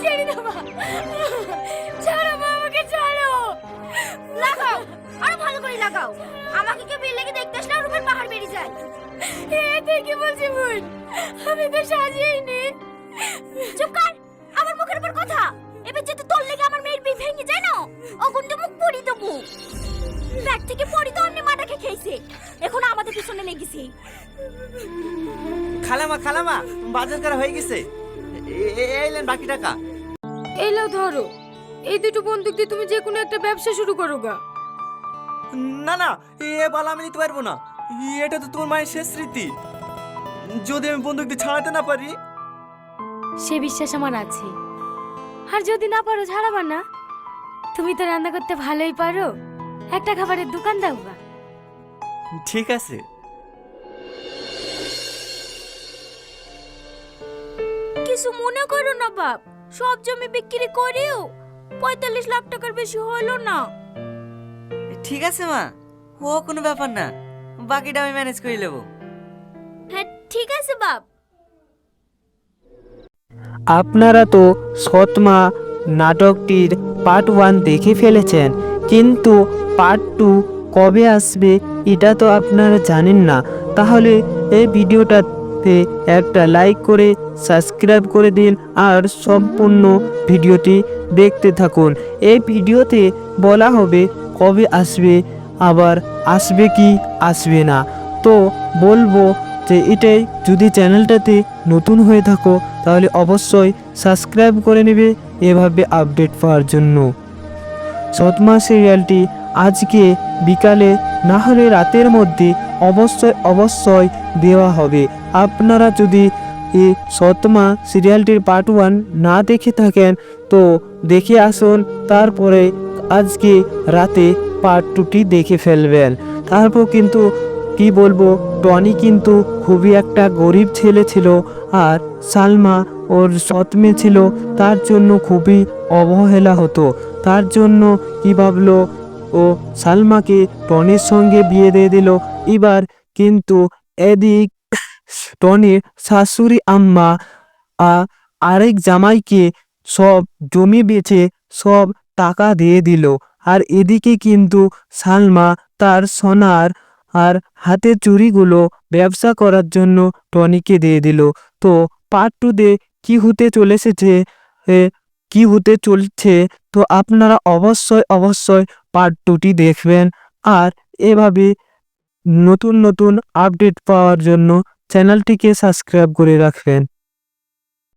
ছেড়ে দাও মা, ছাড়ো মা, আমাকে ছাড়ো। লাগাও, আরো ভালো করে লাগাও। আমাকে কেউ বিল লেগে দেখতে আসলে রুমের পাহাড় বেরিয়ে যায়। এ কি বলছি বোন, আমি তো সাজিয়েইনি। চুপ কর, আমার মুখের উপর কথা। এবার যদি তোর লেগে আমার মেয়ের বিয়ে ভেঙে যায় না, অগুন তো মুখ পড়ি দেবো। ব্যাগ থেকে পড়ি তো অন্য মাটাকে খেয়েছে, এখন আমাদের পিছনে লেগেছে। খালামা খালামা, বাজার করা হয়ে গেছে, এলেন বাকি টাকা। এই লাও ধরো, এই দুটো বন্দুক দিয়ে তুমি যে কোনো একটা ব্যবসা শুরু করো গা। না না, এ বালা আমি নিতে পারবো না, এটা তো তোমার মায়ের শেষ স্মৃতি। যদি আমি বন্দুক দিয়ে ছাড়াতে না পারি। সে বিশ্বাস আমার আছে, আর যদি না পারো ছাড়াবা না। তুমি তো রান্না করতে ভালোই পারো, একটা খাবারের দোকান দাও গা। ঠিক আছে। কিছু মনে করো না বাপ, সব জমি বিক্রি করেও 45 লাখ টাকার বেশি হলো না। ঠিক আছে মা, ও কোনো ব্যাপার না, বাকিটা আমি ম্যানেজ করে নেব। হ্যাঁ ঠিক আছে বাপ। আপনারা তো সৎমা নাটকটির পার্ট 1 দেখে ফেলেছেন, কিন্তু পার্ট 2 কবে আসবে এটা তো আপনারা জানেন না। তাহলে এই ভিডিওটাতে একটা লাইক করে সাবস্ক্রাইব করে দিন আর সম্পূর্ণ ভিডিওটি দেখতে থাকুন। এই ভিডিওতে বলা হবে কবে আসবে, আবার আসবে কি আসবে না। তো বলবো যে এটাই, যদি চ্যানেলটাতে নতুন হয়ে থাকো তাহলে অবশ্যই সাবস্ক্রাইব করে নেবে এভাবে আপডেট পাওয়ার জন্য। সৎমা সিরিয়ালটি আজকে বিকালে না হলে রাতের মধ্যে অবশ্যই দেওয়া হবে। আপনারা যদি এই সৎমা সিরিয়ালটির পার্ট 1 না দেখে থাকেন তো দেখে আসুন, তারপরে আজকে রাতে পার্ট 2টি দেখে ফেলবেন। তারপর কিন্তু কি বলবো, টনি কিন্তু খুবই একটা গরিব ছেলে ছিল, আর সালমা ওর সৎ মেয়ে ছিল, তার জন্য খুবই অবহেলা হতো। তার জন্য কি ভাবলো, ও সালমাকে টনির সঙ্গে বিয়ে দিয়ে দিল। এবার কিন্তু এদিক টনির শাশুড়ি আম্মা আরেক জামাইকে সব জমি বেচে সব টাকা দিয়ে দিল, আর এদিকে কিন্তু সালমা তার সোনার আর হাতের চুড়িগুলো ব্যবসা করার জন্য টনিকে দিয়ে দিল। তো পার্ট 2 কি হতে চলছে তো আপনারা অবশ্যই পার্ট 2টি দেখবেন। আর এভাবে নতুন নতুন আপডেট পাওয়ার জন্য চ্যানেলটিকে সাবস্ক্রাইব করে রাখবেন।